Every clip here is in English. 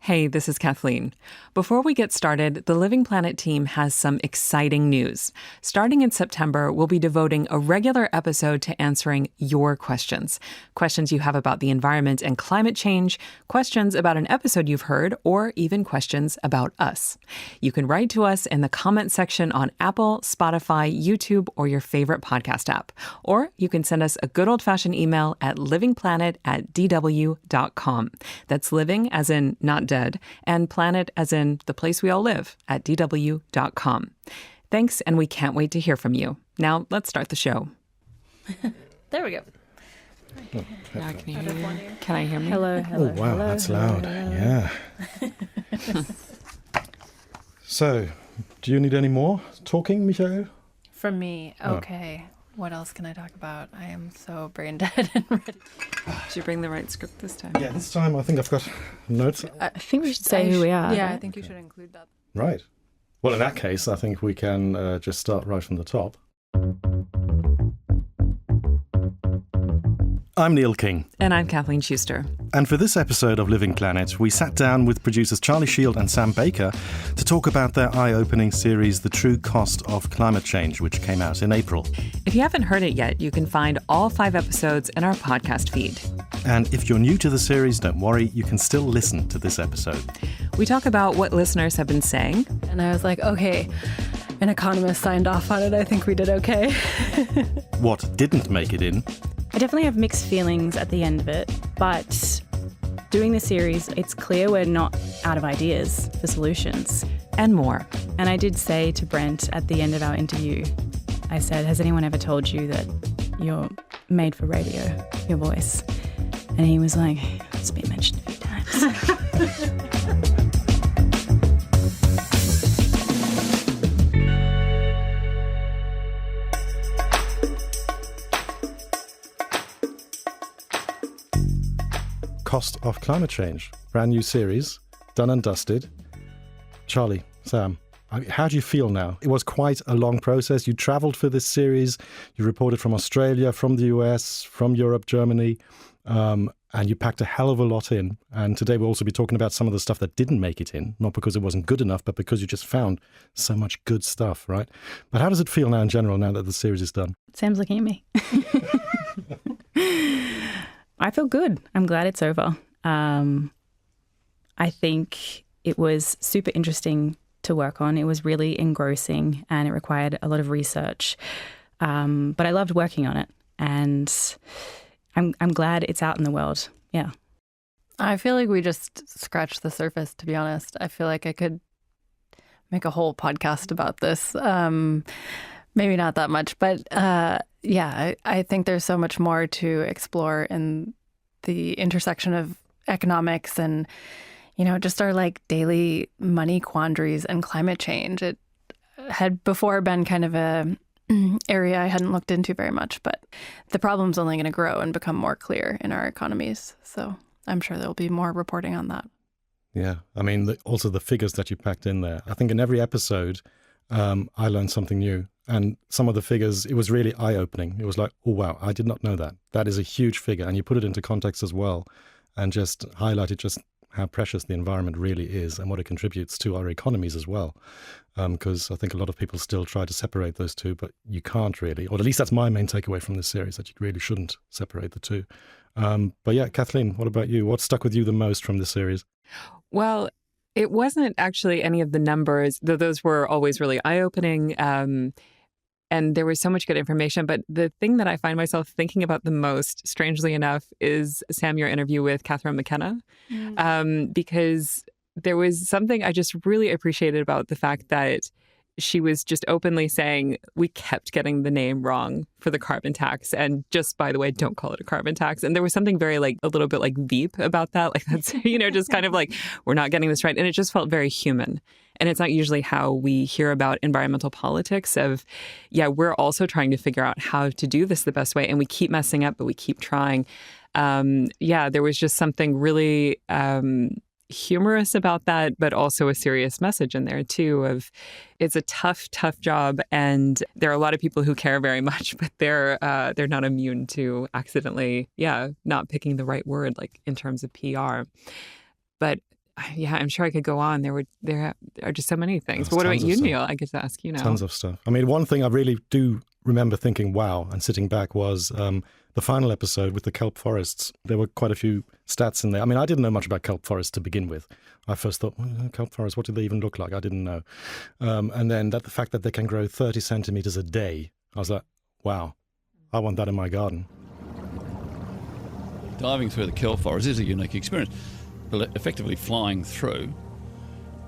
Hey, this is Kathleen. Before we get started, the Living Planet team has some exciting news. Starting in September, we'll be devoting a regular episode to answering your questions. Questions you have about the environment and climate change, questions about an episode you've heard, or even questions about us. You can write to us in the comment section on Apple, Spotify, YouTube, or your favorite podcast app. Or you can send us a good old-fashioned email at livingplanet@dw.com. That's living as in not dead, and planet as in the place we all live at dw.com. Thanks, and we can't wait to hear from you. Now, let's start the show. There we go. Now I can hear you. Can I hear me? Hello. Oh, wow, that's loud. Yeah. So, do you need any more talking, Michael? From me. Okay. What else can I talk about? I am so brain dead and ready. Did you bring the right script this time? Yeah, this time I think I've got notes. I think we should say who we are. Yeah, right? I think you should include that. Right. Well, in that case, I think we can just start right from the top. I'm Neil King. And I'm Kathleen Schuster. And for this episode of Living Planet, we sat down with producers Charli Shield and Sam Baker to talk about their eye-opening series, The True Cost of Climate Change, which came out in April. If you haven't heard it yet, you can find all 5 episodes in our podcast feed. And if you're new to the series, don't worry, you can still listen to this episode. We talk about what listeners have been saying. And I was like, okay, an economist signed off on it. I think we did okay. What didn't make it in. I definitely have mixed feelings at the end of it, but doing the series, it's clear we're not out of ideas for solutions. And more. And I did say to Brent at the end of our interview, I said, has anyone ever told you that you're made for radio, your voice? And he was like, it's been mentioned a few times. Cost of Climate Change, brand new series, done and dusted. Charli, Sam, how do you feel now? It was quite a long process. You travelled for this series. You reported from Australia, from the US, from Europe, Germany, and you packed a hell of a lot in. And today we'll also be talking about some of the stuff that didn't make it in, not because it wasn't good enough, but because you just found so much good stuff, right? But how does it feel now in general, now that the series is done? Sam's looking at me. I feel good. I'm glad it's over. I think it was super interesting to work on. It was really engrossing and it required a lot of research. But I loved working on it, and I'm glad it's out in the world. Yeah. I feel like we just scratched the surface, to be honest. I feel like I could make a whole podcast about this. Maybe not that much, but yeah, I think there's so much more to explore in the intersection of economics and, you know, just our like daily money quandaries and climate change. It had before been kind of a area I hadn't looked into very much, but the problem's only going to grow and become more clear in our economies. So I'm sure there'll be more reporting on that. Yeah, I mean, also the figures that you packed in there. I think in every episode, I learned something new. And some of the figures, it was really eye-opening. It was like, oh, wow, I did not know that. That is a huge figure. And you put it into context as well and just highlighted just how precious the environment really is and what it contributes to our economies as well. Because I think a lot of people still try to separate those two, but you can't really. Or at least that's my main takeaway from this series, that you really shouldn't separate the two. But yeah, Kathleen, what about you? What stuck with you the most from this series? Well, it wasn't actually any of the numbers, though those were always really eye-opening. And there was so much good information. But the thing that I find myself thinking about the most, strangely enough, is, Sam, your interview with Catherine McKenna. Because there was something I just really appreciated about the fact that she was just openly saying we kept getting the name wrong for the carbon tax. And just, by the way, don't call it a carbon tax. And there was something very like a little bit like Veep about that. Like that's, you know, just kind of like we're not getting this right. And it just felt very human. And it's not usually how we hear about environmental politics of, yeah, we're also trying to figure out how to do this the best way. And we keep messing up, but we keep trying. Yeah, there was just something really humorous about that, but also a serious message in there too of it's a tough job, and there are a lot of people who care very much, but they're not immune to accidentally not picking the right word, like in terms of PR. But yeah, I'm sure I could go on. There are just so many things. There's But what about tons of you, stuff. Neil? I get to ask you now. Tons of stuff. I mean, one thing I really do remember thinking, wow, and sitting back was the final episode with the kelp forests. There were quite a few stats in there. I mean, I didn't know much about kelp forests to begin with. I first thought, kelp forests, what do they even look like? I didn't know. And then the fact that they can grow 30 centimeters a day, I was like, wow, I want that in my garden. Diving through the kelp forest is a unique experience, but effectively flying through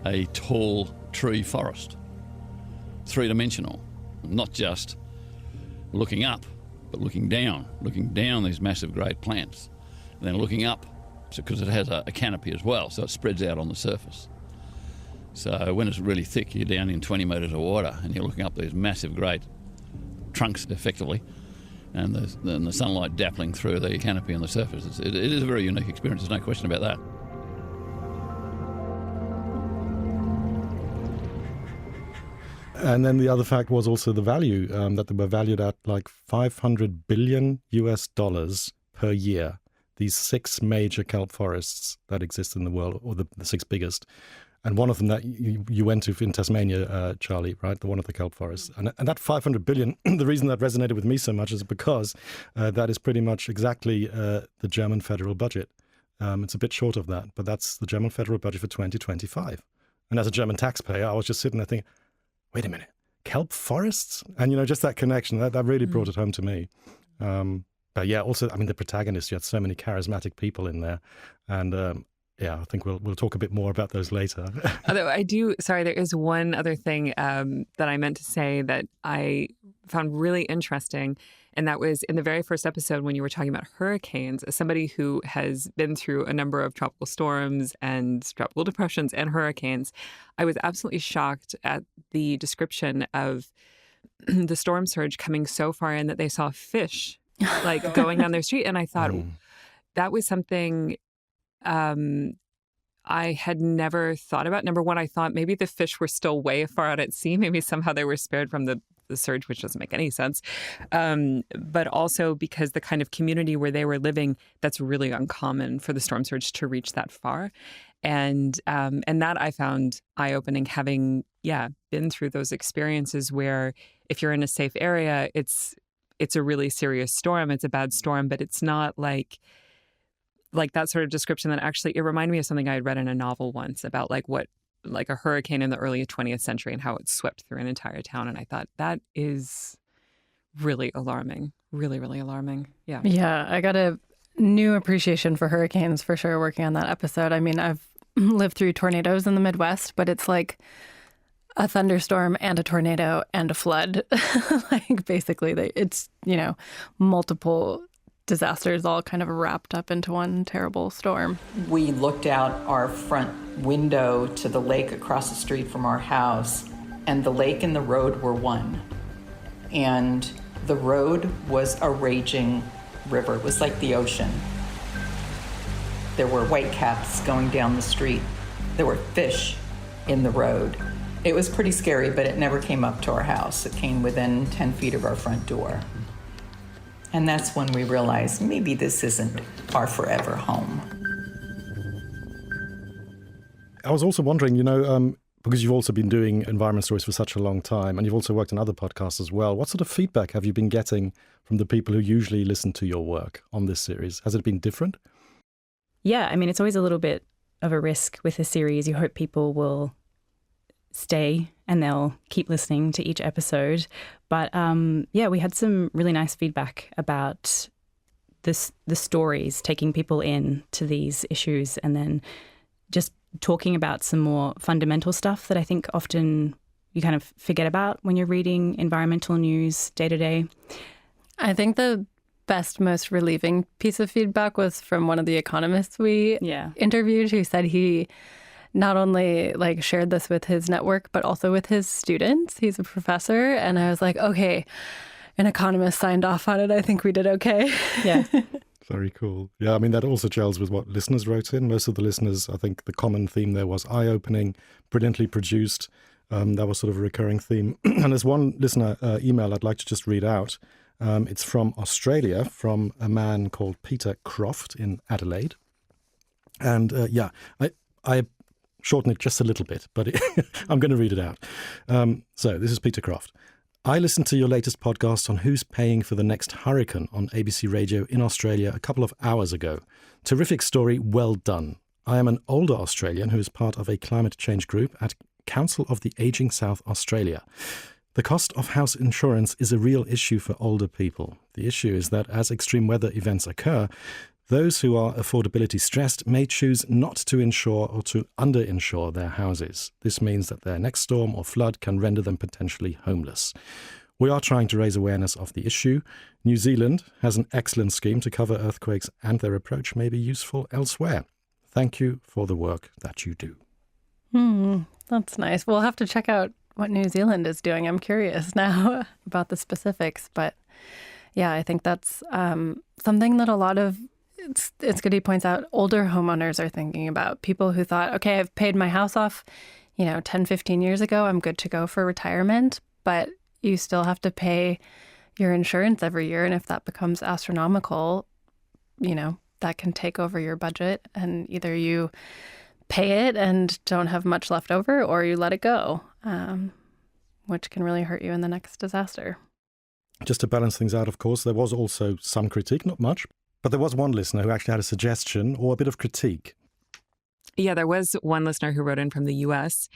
a tall tree forest, three-dimensional, not just looking up, but looking down these massive great plants, and then looking up, because it has a canopy as well, so it spreads out on the surface. So when it's really thick, you're down in 20 metres of water, and you're looking up these massive great trunks, effectively, and the sunlight dappling through the canopy on the surface. It is a very unique experience, there's no question about that. And then the other fact was also the value, that they were valued at like $500 billion per year. These 6 major kelp forests that exist in the world, or the 6 biggest. And one of them that you went to in Tasmania, Charli, right? One of the kelp forests. And that 500 billion, the reason that resonated with me so much is because that is pretty much exactly the German federal budget. It's a bit short of that, but that's the German federal budget for 2025. And as a German taxpayer, I was just sitting there thinking, wait a minute, kelp forests? And, just that connection, that really brought it home to me. But yeah, also, I mean, the protagonists, you had so many charismatic people in there. And yeah, I think we'll talk a bit more about those later. Although there is one other thing that I meant to say that I found really interesting. And that was in the very first episode when you were talking about hurricanes. As somebody who has been through a number of tropical storms and tropical depressions and hurricanes, I was absolutely shocked at the description of the storm surge coming so far in that they saw fish like going down their street. And I thought that was something I had never thought about. Number one, I thought maybe the fish were still way far out at sea. Maybe somehow they were spared from the surge, which doesn't make any sense. But also because the kind of community where they were living, that's really uncommon for the storm surge to reach that far. And that I found eye-opening, having, been through those experiences where if you're in a safe area, it's a really serious storm. It's a bad storm, but it's not like that sort of description that actually, it reminded me of something I had read in a novel once about like a hurricane in the early 20th century and how it swept through an entire town. And I thought that is really alarming, really, really alarming. Yeah. Yeah, I got a new appreciation for hurricanes for sure working on that episode. I mean, I've lived through tornadoes in the Midwest, but it's like a thunderstorm and a tornado and a flood. Like basically it's, multiple disasters all kind of wrapped up into one terrible storm. We looked out our front window to the lake across the street from our house, and the lake and the road were one. And the road was a raging river. It was like the ocean. There were whitecaps going down the street. There were fish in the road. It was pretty scary, but it never came up to our house. It came within 10 feet of our front door. And that's when we realized maybe this isn't our forever home. I was also wondering, because you've also been doing environment stories for such a long time, and you've also worked on other podcasts as well, what sort of feedback have you been getting from the people who usually listen to your work on this series? Has it been different? Yeah, I mean, it's always a little bit of a risk with a series. You hope people will stay and they'll keep listening to each episode. But we had some really nice feedback about the stories, taking people in to these issues and then just talking about some more fundamental stuff that I think often you kind of forget about when you're reading environmental news day to day. I think the best, most relieving piece of feedback was from one of the economists we interviewed, who said he not only shared this with his network, but also with his students. He's a professor. And I was like, okay, an economist signed off on it. I think we did okay. Yeah. Very cool. Yeah, I mean, that also gels with what listeners wrote in. Most of the listeners, I think the common theme there was eye-opening, brilliantly produced. That was sort of a recurring theme. And there's one listener email I'd like to just read out. It's from Australia, from a man called Peter Croft in Adelaide. And I shorten it just a little bit, but I'm going to read it out. So this is Peter Croft. I listened to your latest podcast on who's paying for the next hurricane on ABC Radio in Australia a couple of hours ago. Terrific story, well done. I am an older Australian who is part of a climate change group at Council of the Ageing South Australia. The cost of house insurance is a real issue for older people. The issue is that as extreme weather events occur, those who are affordability stressed may choose not to insure or to underinsure their houses. This means that their next storm or flood can render them potentially homeless. We are trying to raise awareness of the issue. New Zealand has an excellent scheme to cover earthquakes, and their approach may be useful elsewhere. Thank you for the work that you do. That's nice. We'll have to check out what New Zealand is doing. I'm curious now about the specifics. But yeah, I think that's something that a lot of, it's good he points out, older homeowners are thinking about. People who thought, okay, I've paid my house off, 10, 15 years ago. I'm good to go for retirement. But you still have to pay your insurance every year. And if that becomes astronomical, that can take over your budget. And either you pay it and don't have much left over, or you let it go, which can really hurt you in the next disaster. Just to balance things out, of course, there was also some critique, not much, but there was one listener who actually had a suggestion or a bit of critique. Yeah, there was one listener who wrote in from the US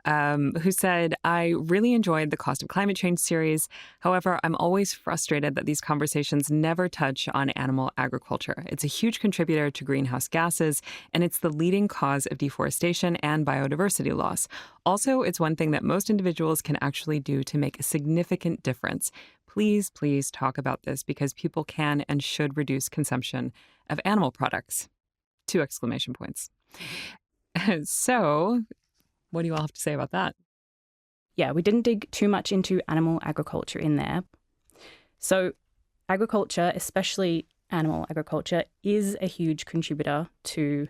who said, I really enjoyed the Cost of Climate Change series. However, I'm always frustrated that these conversations never touch on animal agriculture. It's a huge contributor to greenhouse gases, and it's the leading cause of deforestation and biodiversity loss. Also, it's one thing that most individuals can actually do to make a significant difference. Please, please talk about this because people can and should reduce consumption of animal products. 2 exclamation points. So, what do you all have to say about that? Yeah, we didn't dig too much into animal agriculture in there. So agriculture, especially animal agriculture, is a huge contributor to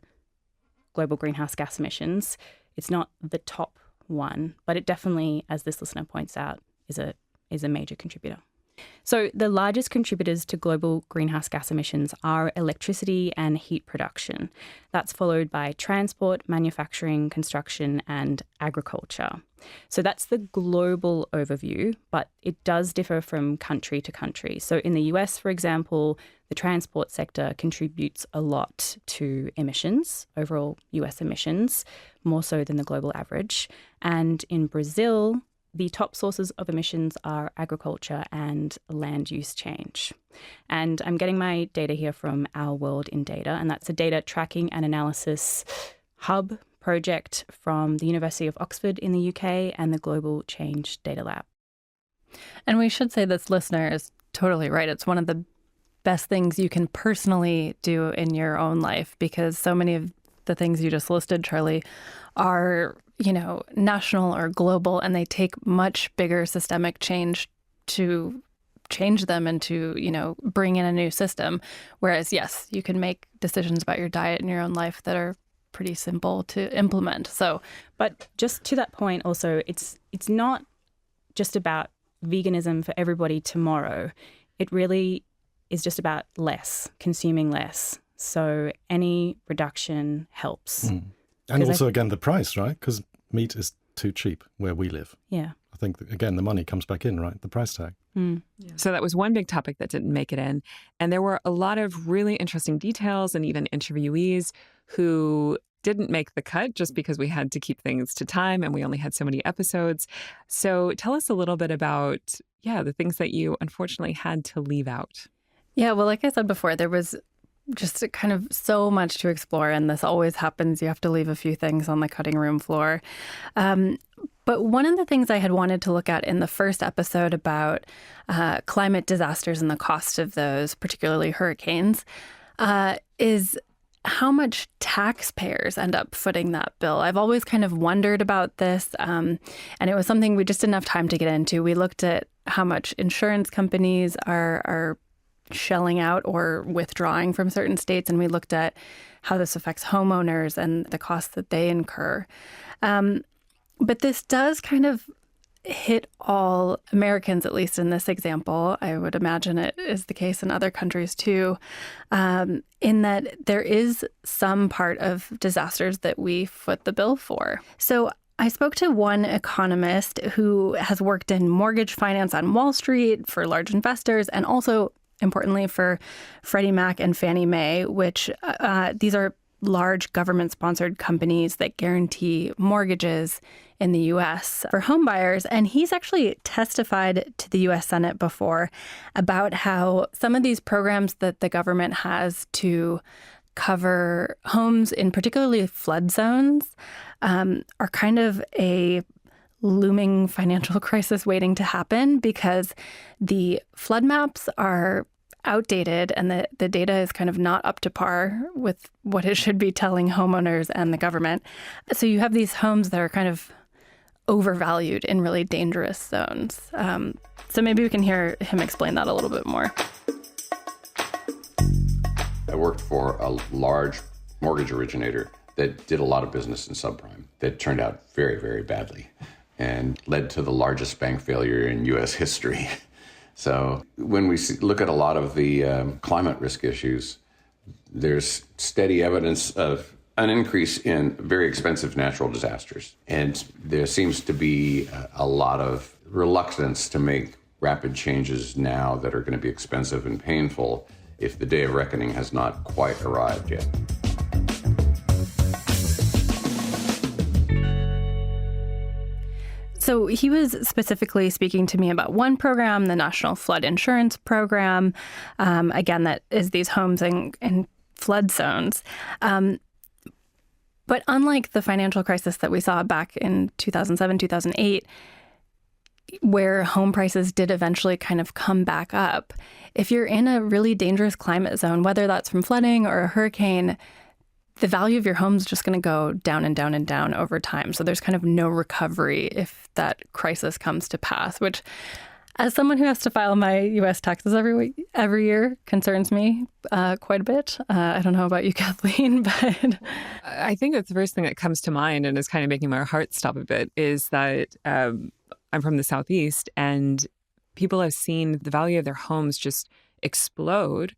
global greenhouse gas emissions. It's not the top one, but it definitely, as this listener points out, is a major contributor. So the largest contributors to global greenhouse gas emissions are electricity and heat production. That's followed by transport, manufacturing, construction, and agriculture. So that's the global overview, but it does differ from country to country. So in the US, for example, the transport sector contributes a lot to emissions, overall US emissions, more so than the global average. And in Brazil, the top sources of emissions are agriculture and land use change. And I'm getting my data here from Our World in Data, and that's a data tracking and analysis hub project from the University of Oxford in the UK and the Global Change Data Lab. And we should say this listener is totally right. It's one of the best things you can personally do in your own life, because so many of the things you just listed, Charli, are national or global, and they take much bigger systemic change to change them and to, bring in a new system. Whereas, yes, you can make decisions about your diet in your own life that are pretty simple to implement. So, but just to that point also, it's not just about veganism for everybody tomorrow. It really is just about consuming less. So any reduction helps. And also, again, the price, right? Because meat is too cheap where we live. Yeah. I think, again, the money comes back in, right? The price tag. Yeah. So that was one big topic that didn't make it in. And there were a lot of really interesting details and even interviewees who didn't make the cut just because we had to keep things to time and we only had so many episodes. So tell us a little bit about, the things that you unfortunately had to leave out. Yeah, well, like I said before, there was just kind of so much to explore, and this always happens. You have to leave a few things on the cutting room floor. But one of the things I had wanted to look at in the first episode about climate disasters and the cost of those, particularly hurricanes, is how much taxpayers end up footing that bill. I've always kind of wondered about this, and it was something we just didn't have time to get into. We looked at how much insurance companies are shelling out or withdrawing from certain states, and we looked at how this affects homeowners and the costs that they incur. But this does kind of hit all Americans, at least in this example. I would imagine it is the case in other countries too, in that there is some part of disasters that we foot the bill for. So I spoke to one economist who has worked in mortgage finance on Wall Street for large investors and also, importantly, for Freddie Mac and Fannie Mae, which these are large government-sponsored companies that guarantee mortgages in the U.S. for home buyers. And he's actually testified to the U.S. Senate before about how some of these programs that the government has to cover homes in particularly flood zones are kind of a looming financial crisis waiting to happen because the flood maps are outdated and the data is kind of not up to par with what it should be telling homeowners and the government. So you have these homes that are kind of overvalued in really dangerous zones. So maybe we can hear him explain that a little bit more. I worked for a large mortgage originator that did a lot of business in subprime that turned out very, very badly and led to the largest bank failure in U.S. history. So when we look at a lot of the climate risk issues, there's steady evidence of an increase in very expensive natural disasters. And there seems to be a lot of reluctance to make rapid changes now that are going to be expensive and painful if the day of reckoning has not quite arrived yet. So he was specifically speaking to me about one program, the National Flood Insurance Program, again, that is these homes in flood zones. But unlike the financial crisis that we saw back in 2007, 2008, where home prices did eventually kind of come back up, if you're in a really dangerous climate zone, whether that's from flooding or a hurricane, the value of your home is just going to go down and down and down over time. So there's kind of no recovery if that crisis comes to pass, which, as someone who has to file my U.S. taxes every year, concerns me quite a bit. I don't know about you, Kathleen, but I think that's the first thing that comes to mind and is kind of making my heart stop a bit is that I'm from the Southeast and people have seen the value of their homes just explode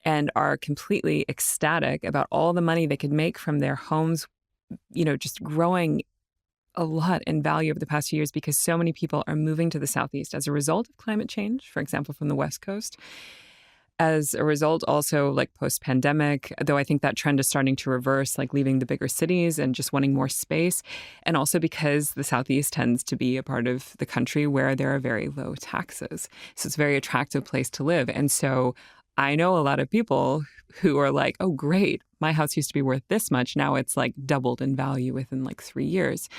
and are completely ecstatic about all the money they could make from their homes, you know, just growing a lot in value over the past few years because so many people are moving to the Southeast as a result of climate change, for example, from the West Coast. As a result, also like post-pandemic, though I think that trend is starting to reverse, like leaving the bigger cities and just wanting more space. And also because the Southeast tends to be a part of the country where there are very low taxes. So it's a very attractive place to live. And so I know a lot of people who are like, oh, great, my house used to be worth this much. Now it's like doubled in value within like 3 years.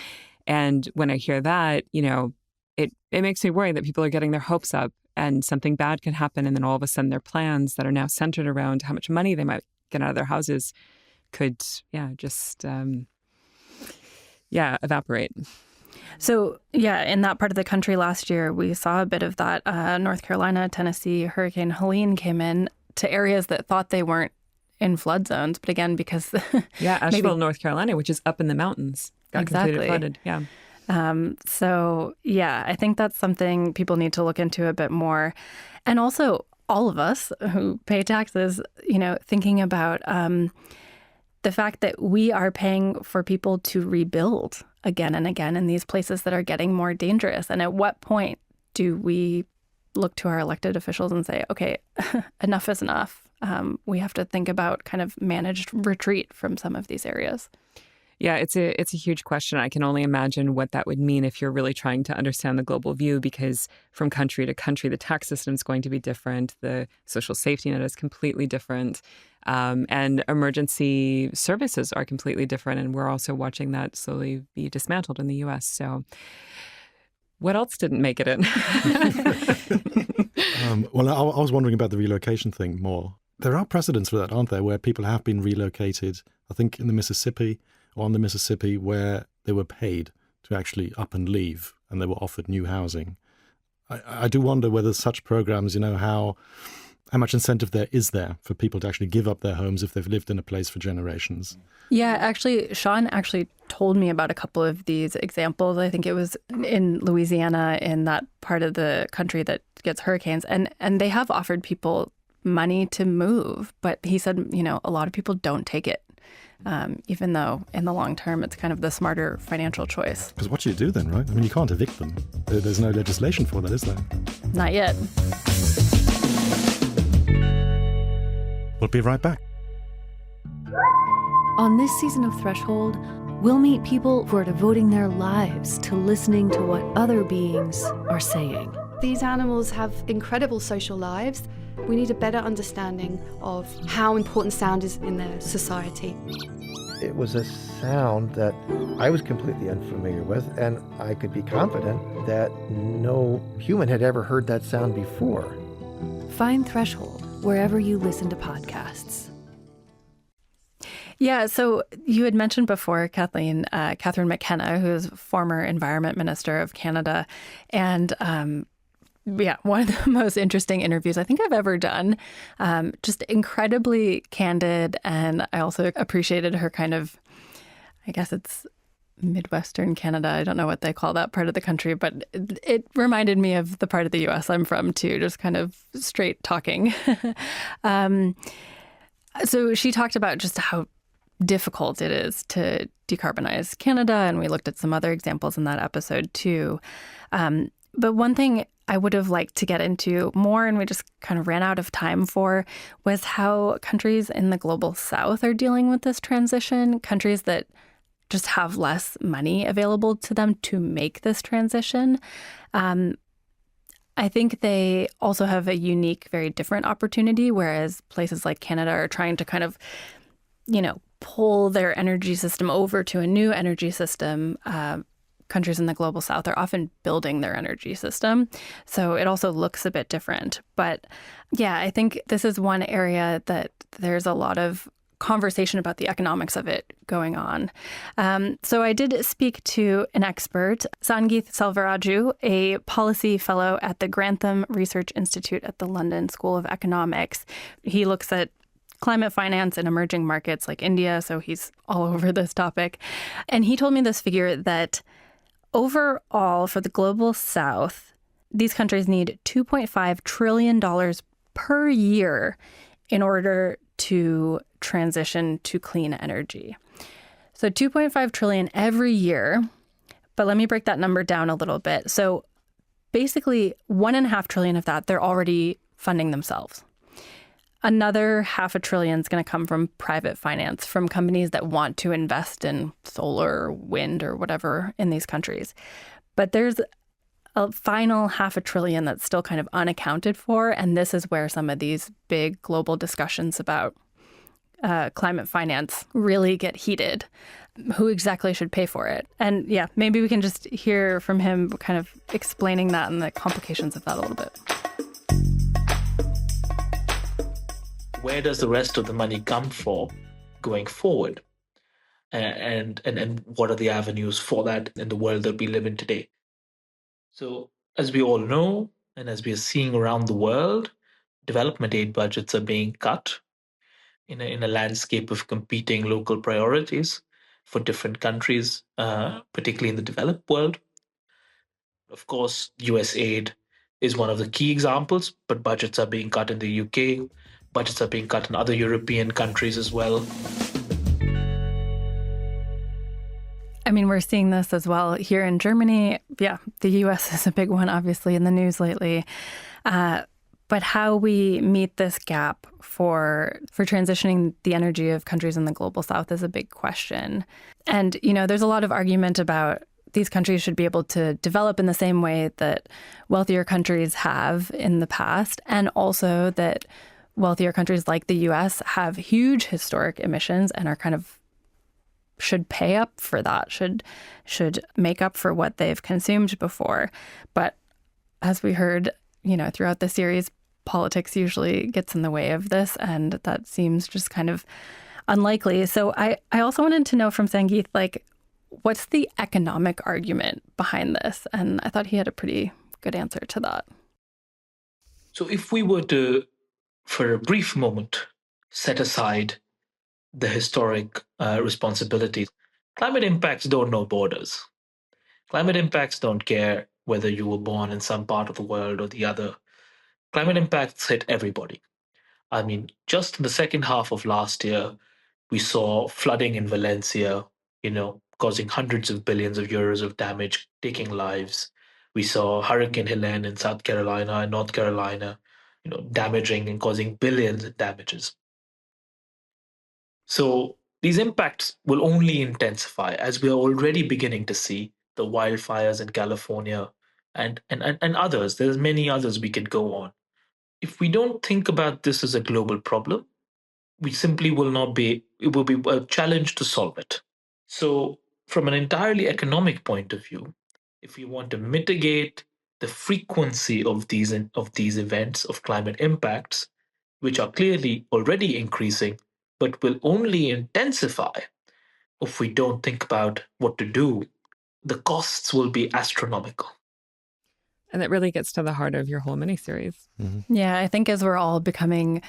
And when I hear that, you know, it makes me worry that people are getting their hopes up and something bad can happen. And then all of a sudden their plans that are now centered around how much money they might get out of their houses could, evaporate. So, in that part of the country last year, we saw a bit of that. North Carolina, Tennessee, Hurricane Helene came in to areas that thought they weren't in flood zones. But again, because... Asheville, North Carolina, which is up in the mountains, got completely flooded. Yeah. I think that's something people need to look into a bit more. And also, all of us who pay taxes, you know, thinking about the fact that we are paying for people to rebuild again and again in these places that are getting more dangerous. And at what point do we look to our elected officials and say, okay, enough is enough? We have to think about kind of managed retreat from some of these areas. Yeah, it's a huge question. I can only imagine what that would mean if you're really trying to understand the global view, because from country to country, the tax system is going to be different. The social safety net is completely different. And emergency services are completely different. And we're also watching that slowly be dismantled in the U.S. So what else didn't make it in? Well, I was wondering about the relocation thing more. There are precedents for that, aren't there, where people have been relocated, I think in the Mississippi or on the Mississippi, where they were paid to actually up and leave and they were offered new housing. I do wonder whether such programs, you know, how how much incentive there is there for people to actually give up their homes if they've lived in a place for generations? Yeah, actually, Sean actually told me about a couple of these examples. I think it was in Louisiana, in that part of the country that gets hurricanes. And they have offered people money to move. But he said, a lot of people don't take it, even though in the long term, it's kind of the smarter financial choice. Because what do you do then, right? I mean, you can't evict them. There's no legislation for that, is there? Not yet. We'll be right back. On this season of Threshold, we'll meet people who are devoting their lives to listening to what other beings are saying. These animals have incredible social lives. We need a better understanding of how important sound is in their society. It was a sound that I was completely unfamiliar with, and I could be confident that no human had ever heard that sound before. Find Threshold wherever you listen to podcasts. Yeah, so you had mentioned before, Kathleen, Catherine McKenna, who's former Environment Minister of Canada, and one of the most interesting interviews I think I've ever done. Just incredibly candid, and I also appreciated her kind of, I guess it's Midwestern Canada. I don't know what they call that part of the country, but it reminded me of the part of the U.S. I'm from too, just kind of straight talking. So she talked about just how difficult it is to decarbonize Canada, and we looked at some other examples in that episode too. But one thing I would have liked to get into more, and we just kind of ran out of time for, was how countries in the global south are dealing with this transition, countries that just have less money available to them to make this transition. I think they also have a unique, very different opportunity, whereas places like Canada are trying to kind of, pull their energy system over to a new energy system. Countries in the global south are often building their energy system. So it also looks a bit different. But yeah, I think this is one area that there's a lot of conversation about the economics of it going on. So I did speak to an expert, Sangeeth Selvaraju, a policy fellow at the Grantham Research Institute at the London School of Economics. He looks at climate finance in emerging markets like India, so he's all over this topic. And he told me this figure that overall for the global south, these countries need $2.5 trillion per year in order to transition to clean energy. So 2.5 trillion every year. But let me break that number down a little bit. So basically 1.5 trillion of that, they're already funding themselves. Another $0.5 trillion is going to come from private finance, from companies that want to invest in solar, or wind, or whatever in these countries. But there's a final $0.5 trillion that's still kind of unaccounted for. And this is where some of these big global discussions about climate finance really get heated. Who exactly should pay for it? And yeah, maybe we can just hear from him kind of explaining that and the complications of that a little bit. Where does the rest of the money come from going forward? And what are the avenues for that in the world that we live in today? So as we all know, and as we are seeing around the world, development aid budgets are being cut in a landscape of competing local priorities for different countries, particularly in the developed world. Of course, US aid is one of the key examples, but budgets are being cut in the UK. Budgets are being cut in other European countries as well. I mean, we're seeing this as well here in Germany. Yeah, the U.S. is a big one, obviously, in the news lately. But how we meet this gap for transitioning the energy of countries in the global south is a big question. And, there's a lot of argument about these countries should be able to develop in the same way that wealthier countries have in the past, and also that wealthier countries like the U.S. have huge historic emissions and are kind of should pay up for that, should make up for what they've consumed before. But as we heard, throughout the series, politics usually gets in the way of this, and that seems just kind of unlikely. So I also wanted to know from Sangeeth, what's the economic argument behind this? And I thought he had a pretty good answer to that. So if we were to for a brief moment, set aside the historic responsibilities. Climate impacts don't know borders. Climate impacts don't care whether you were born in some part of the world or the other. Climate impacts hit everybody. I mean, just in the second half of last year, we saw flooding in Valencia, causing hundreds of billions of euros of damage, taking lives. We saw Hurricane Helene in South Carolina and North Carolina, damaging and causing billions in damages. So these impacts will only intensify, as we are already beginning to see the wildfires in California and others. There's many others we could go on. If we don't think about this as a global problem, we simply it will be a challenge to solve it. So from an entirely economic point of view, if we want to mitigate the frequency of these events of climate impacts, which are clearly already increasing, but will only intensify if we don't think about what to do, the costs will be astronomical. And that really gets to the heart of your whole miniseries. Mm-hmm. Yeah, I think as we're all becoming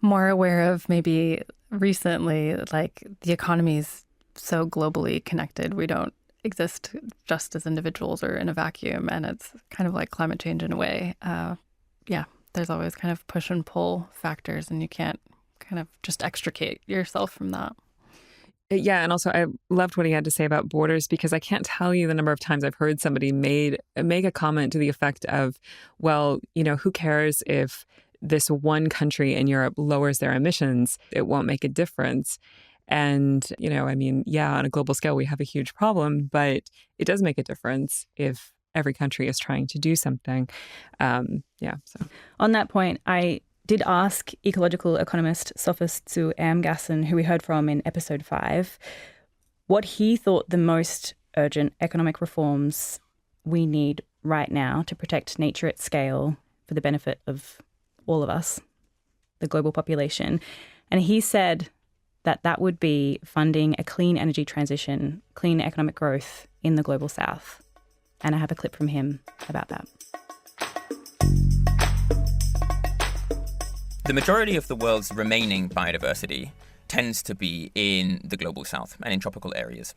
more aware of, maybe recently, like the economy's so globally connected, we don't exist just as individuals or in a vacuum, and it's kind of like climate change in a way. There's always kind of push and pull factors, and you can't kind of just extricate yourself from that. Yeah, and also I loved what he had to say about borders, because I can't tell you the number of times I've heard somebody make a comment to the effect of, well, who cares if this one country in Europe lowers their emissions? It won't make a difference. And, on a global scale, we have a huge problem, but it does make a difference if every country is trying to do something. So on that point, I did ask ecological economist Sophus Amgassen, who we heard from in episode 5, what he thought the most urgent economic reforms we need right now to protect nature at scale for the benefit of all of us, the global population. And he said that would be funding a clean energy transition, clean economic growth in the global south. And I have a clip from him about that. The majority of the world's remaining biodiversity tends to be in the global south and in tropical areas.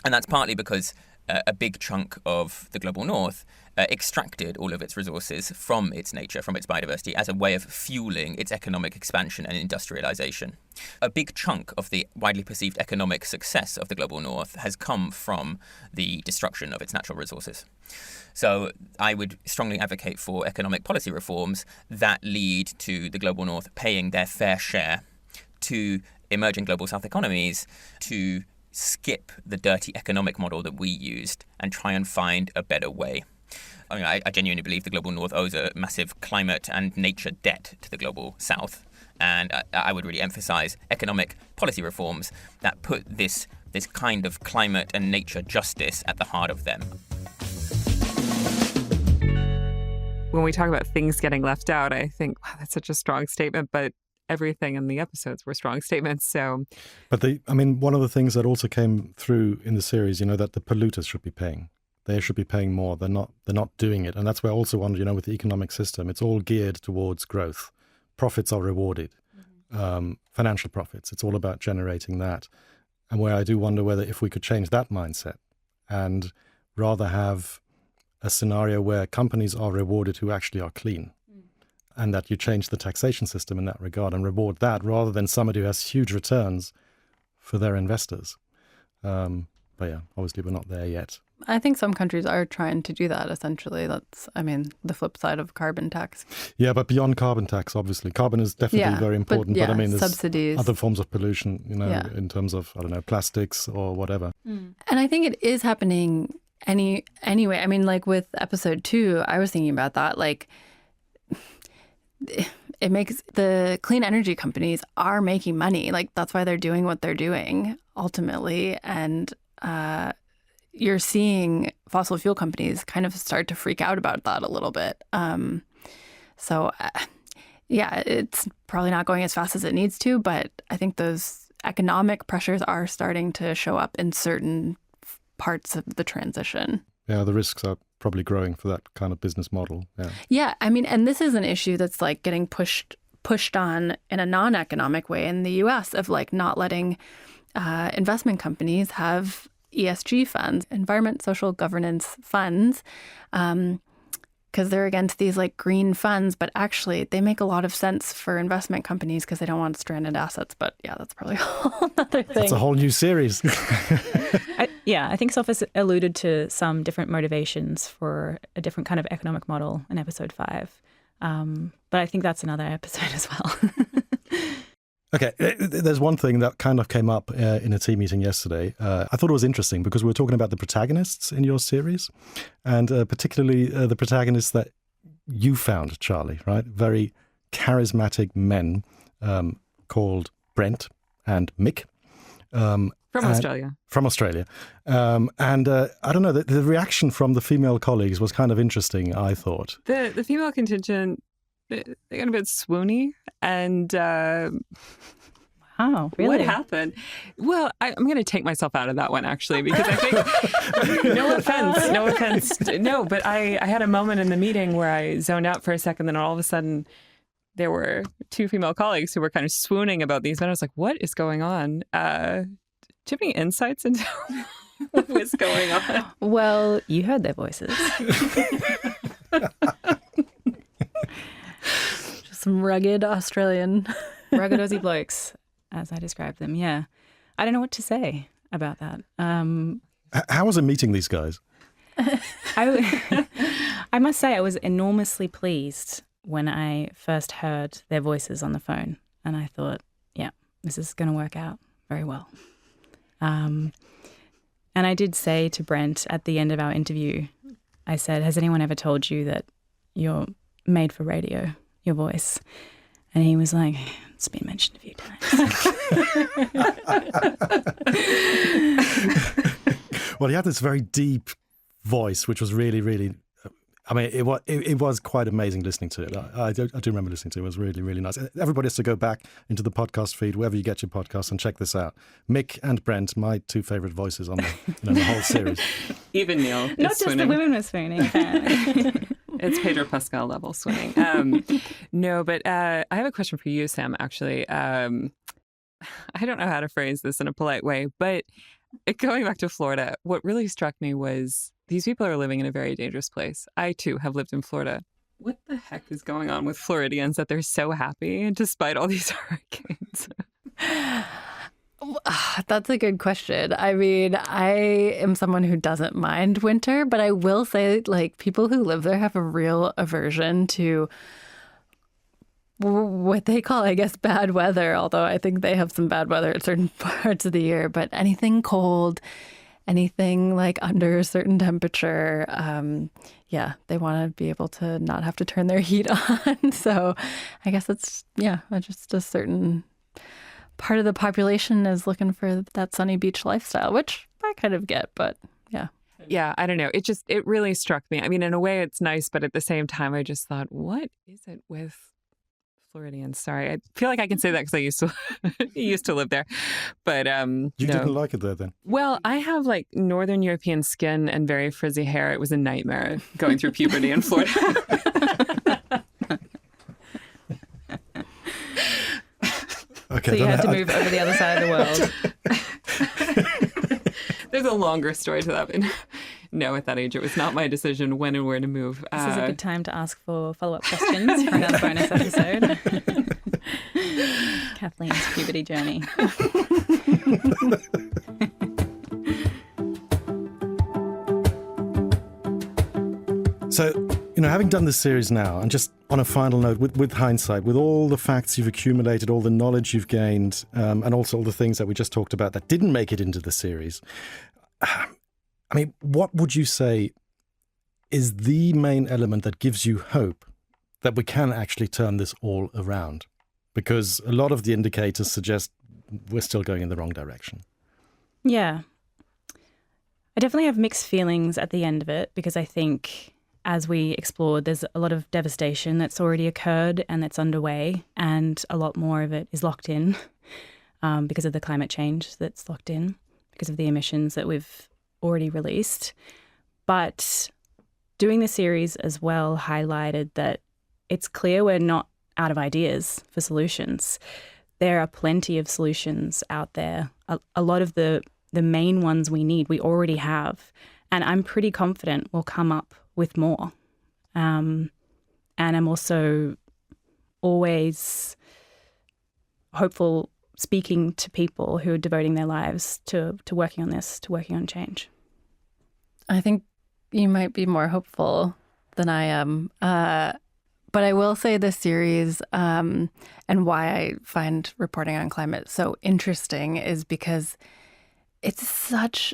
And that's partly because a big chunk of the global north extracted all of its resources from its nature, from its biodiversity, as a way of fueling its economic expansion and industrialization. A big chunk of the widely perceived economic success of the global north has come from the destruction of its natural resources. So I would strongly advocate for economic policy reforms that lead to the global north paying their fair share to emerging global south economies to skip the dirty economic model that we used and try and find a better way. I mean, I genuinely believe the global north owes a massive climate and nature debt to the global south. And I would really emphasize economic policy reforms that put this kind of climate and nature justice at the heart of them. When we talk about things getting left out, I think, wow, that's such a strong statement, but everything in the episodes were strong statements. So, but one of the things that also came through in the series, that the polluters should be paying. They should be paying more. They're not doing it. And that's where I also wonder, with the economic system, it's all geared towards growth. Profits are rewarded, financial profits. It's all about generating that. And where I do wonder whether if we could change that mindset and rather have a scenario where companies are rewarded who actually are clean, and that you change the taxation system in that regard and reward that rather than somebody who has huge returns for their investors. But yeah, obviously we're not there yet. I think some countries are trying to do that, essentially. That's, the flip side of carbon tax. Yeah, but beyond carbon tax, obviously. Carbon is definitely very important. But there's subsidies. Other forms of pollution, in terms of, plastics or whatever. And I think it is happening anyway. Like with episode 2, I was thinking about that. Like, it makes the clean energy companies are making money. Like, that's why they're doing what they're doing ultimately. And you're seeing fossil fuel companies kind of start to freak out about that a little bit. It's probably not going as fast as it needs to, but I think those economic pressures are starting to show up in certain parts of the transition. Yeah, the risks are probably growing for that kind of business model. Yeah, and this is an issue that's like getting pushed pushed on in a non-economic way in the US of like not letting investment companies have ESG funds, environment, social governance funds, because they're against these like green funds, but actually they make a lot of sense for investment companies because they don't want stranded assets. But yeah, that's probably a whole other thing. It's a whole new series. I think Sophus alluded to some different motivations for a different kind of economic model in episode 5. But I think that's another episode as well. Okay, there's one thing that kind of came up in a team meeting yesterday. I thought it was interesting because we were talking about the protagonists in your series, and particularly the protagonists that you found, Charli, right? Very charismatic men called Brent and Mick. From Australia. From Australia. And I don't know, the reaction from the female colleagues was kind of interesting, I thought. The female contingent, they got a bit swoony, and wow, really? What happened? Well, I'm going to take myself out of that one, actually, because I think, no offense, no, but I had a moment in the meeting where I zoned out for a second, then all of a sudden there were 2 female colleagues who were kind of swooning about these men. I was like, what is going on? Do you have any insights into what was going on? Well, you heard their voices. Some rugged Australian, rugged Aussie blokes, as I described them. Yeah, I don't know what to say about that. How was it meeting these guys? I must say I was enormously pleased when I first heard their voices on the phone, and I thought, yeah, this is going to work out very well. And I did say to Brent at the end of our interview, I said, has anyone ever told you that you're made for radio, your voice? And he was like, it's been mentioned a few times. Well, he had this very deep voice, which was really, really, I mean, it was quite amazing listening to it. I do remember listening to it. It was really, really nice. Everybody has to go back into the podcast feed, wherever you get your podcast, and check this out. Mick and Brent, my 2 favourite voices on the whole series. Even Neil is Not just swooning. the women were swooning, apparently. It's Pedro Pascal level swooning. No, but I have a question for you, Sam, actually. I don't know how to phrase this in a polite way, but going back to Florida, what really struck me was these people are living in a very dangerous place. I, too, have lived in Florida. What the heck is going on with Floridians that they're so happy despite all these hurricanes? That's a good question. I mean, I am someone who doesn't mind winter, but I will say, like, people who live there have a real aversion to what they call, I guess, bad weather, although I think they have some bad weather at certain parts of the year. But anything cold, anything like under a certain temperature, yeah, they want to be able to not have to turn their heat on. So I guess it's, just a certain part of the population is looking for that sunny beach lifestyle, which I kind of get, but yeah. Yeah, I don't know. It really struck me. I mean, in a way it's nice, but at the same time, I just thought, what is it with Floridians? Sorry, I feel like I can say that because I used to live there. But you didn't like it there then? Well, I have like Northern European skin and very frizzy hair. It was a nightmare going through puberty in Florida. Okay, so you had to move over the other side of the world. There's a longer story to that. But no, at that age, it was not my decision when and where to move. This is a good time to ask for follow-up questions for another bonus episode. Kathleen's puberty journey. So, having done this series now, and just on a final note, with hindsight, with all the facts you've accumulated, all the knowledge you've gained, and also all the things that we just talked about that didn't make it into the series, I mean, what would you say is the main element that gives you hope that we can actually turn this all around? Because a lot of the indicators suggest we're still going in the wrong direction. Yeah. I definitely have mixed feelings at the end of it, because I think, as we explored, there's a lot of devastation that's already occurred and that's underway, and a lot more of it is locked in because of the climate change that's locked in, because of the emissions that we've already released. But doing the series as well highlighted that it's clear we're not out of ideas for solutions. There are plenty of solutions out there. A lot of the main ones we need, we already have. And I'm pretty confident we'll come up with more. And I'm also always hopeful speaking to people who are devoting their lives to working on this, to working on change. I think you might be more hopeful than I am. But I will say this series and why I find reporting on climate so interesting is because it's such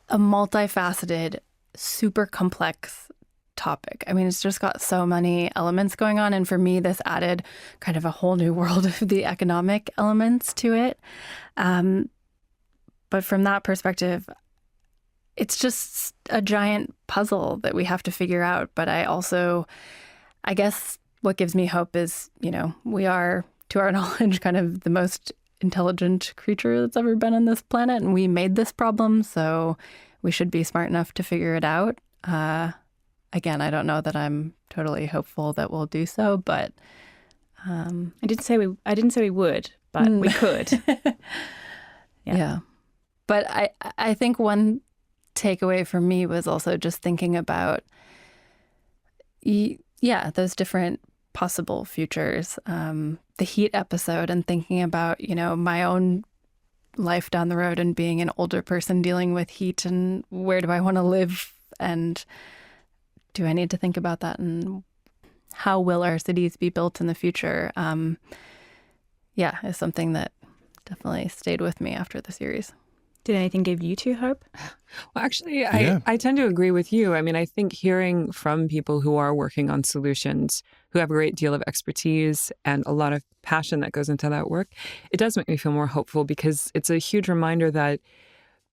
a multifaceted, super complex topic. I mean, it's just got so many elements going on. And for me, this added kind of a whole new world of the economic elements to it. But from that perspective, it's just a giant puzzle that we have to figure out. But I guess what gives me hope is, we are, to our knowledge, kind of the most intelligent creature that's ever been on this planet. And we made this problem, so we should be smart enough to figure it out. Again, I don't know that I'm totally hopeful that we'll do so, but I didn't say we would, but we could. Yeah. But I think one takeaway for me was also just thinking about those different possible futures. The heat episode and thinking about, my own life down the road and being an older person dealing with heat and where do I want to live and do I need to think about that and how will our cities be built in the future? Is something that definitely stayed with me after the series. Did anything give you two hope? Well, actually, I tend to agree with you. I mean, I think hearing from people who are working on solutions, who have a great deal of expertise and a lot of passion that goes into that work, it does make me feel more hopeful because it's a huge reminder that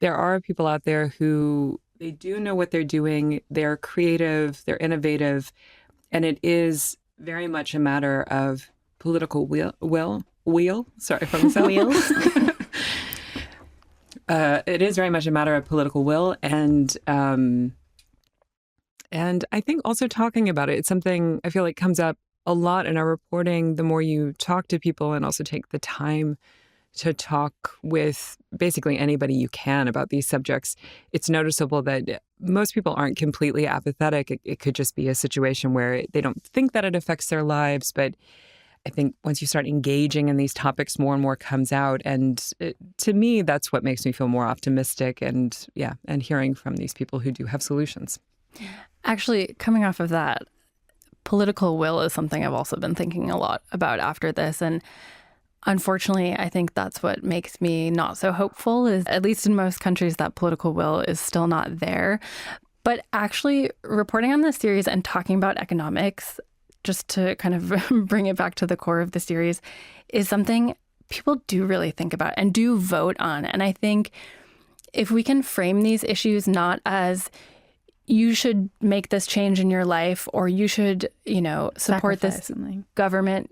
there are people out there who they do know what they're doing, they're creative, they're innovative, and it is very much a matter of political will. Sorry for myself. Wheels. It is very much a matter of political will, and I think also talking about it, it's something I feel like comes up a lot in our reporting. The more you talk to people and also take the time to talk with basically anybody you can about these subjects, it's noticeable that most people aren't completely apathetic. It could just be a situation where they don't think that it affects their lives, but I think once you start engaging in these topics, more and more comes out. And to me, that's what makes me feel more optimistic and hearing from these people who do have solutions. Actually, coming off of that, political will is something I've also been thinking a lot about after this. And unfortunately, I think that's what makes me not so hopeful is, at least in most countries, that political will is still not there. But actually, reporting on this series and talking about economics, just to kind of bring it back to the core of the series, is something people do really think about and do vote on. And I think if we can frame these issues not as you should make this change in your life or you should, support this government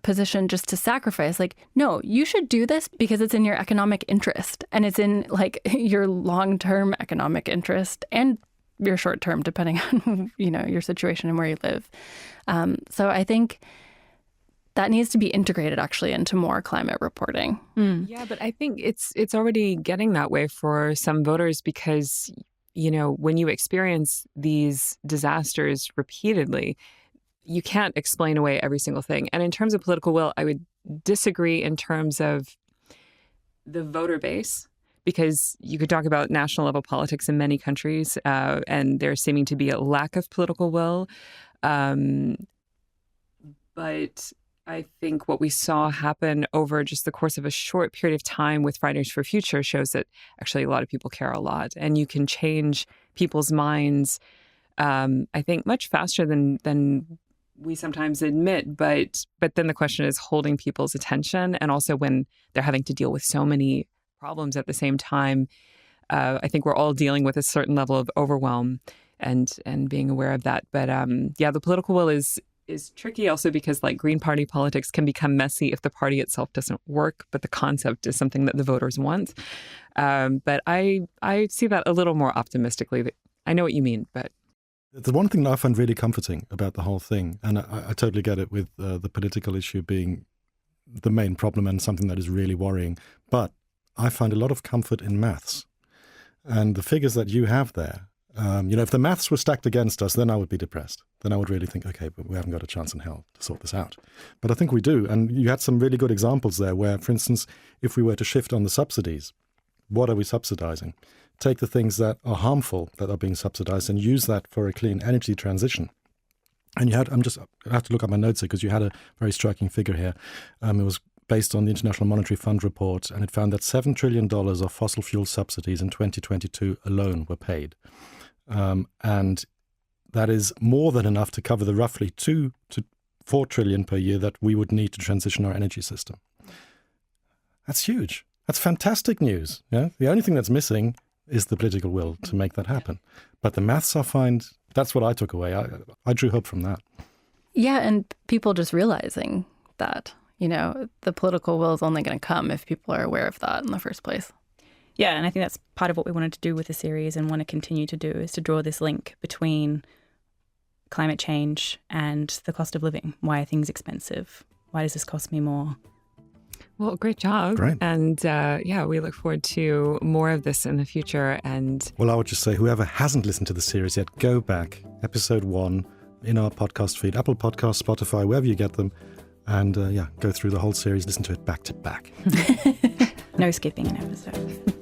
position just to sacrifice. Like, no, you should do this because it's in your economic interest and it's in your long-term economic interest and your short-term, depending on, your situation and where you live. So I think that needs to be integrated actually into more climate reporting. Yeah, but I think it's already getting that way for some voters because, when you experience these disasters repeatedly, you can't explain away every single thing. And in terms of political will, I would disagree in terms of the voter base, because you could talk about national level politics in many countries, and there's seeming to be a lack of political will. But I think what we saw happen over just the course of a short period of time with Fridays for Future shows that actually a lot of people care a lot, and you can change people's minds, I think, much faster than we sometimes admit. But then the question is holding people's attention, and also when they're having to deal with so many problems at the same time, I think we're all dealing with a certain level of overwhelm and being aware of that. But the political will is tricky also because Green Party politics can become messy if the party itself doesn't work, but the concept is something that the voters want. But I see that a little more optimistically. I know what you mean, but The one thing that I find really comforting about the whole thing, and I totally get it with the political issue being the main problem and something that is really worrying, but I find a lot of comfort in maths. And the figures that you have there, if the maths were stacked against us, then I would be depressed. Then I would really think, okay, but we haven't got a chance in hell to sort this out. But I think we do. And you had some really good examples there where, for instance, if we were to shift on the subsidies, what are we subsidizing? Take the things that are harmful that are being subsidized and use that for a clean energy transition. And I have to look at my notes here because you had a very striking figure here. It was based on the International Monetary Fund report, and it found that $7 trillion of fossil fuel subsidies in 2022 alone were paid. And that is more than enough to cover the roughly 2 to 4 trillion per year that we would need to transition our energy system. That's huge. That's fantastic news. Yeah? The only thing that's missing is the political will to make that happen. But the maths I find, that's what I took away. I drew hope from that. Yeah, and people just realizing that, the political will is only going to come if people are aware of that in the first place. Yeah, and I think that's part of what we wanted to do with the series and want to continue to do, is to draw this link between climate change and the cost of living. Why are things expensive? Why does this cost me more? Well, great job. Great. And we look forward to more of this in the future. And well, I would just say, whoever hasn't listened to the series yet, go back, episode 1 in our podcast feed, Apple Podcasts, Spotify, wherever you get them. And go through the whole series, listen to it back to back. No skipping an episode.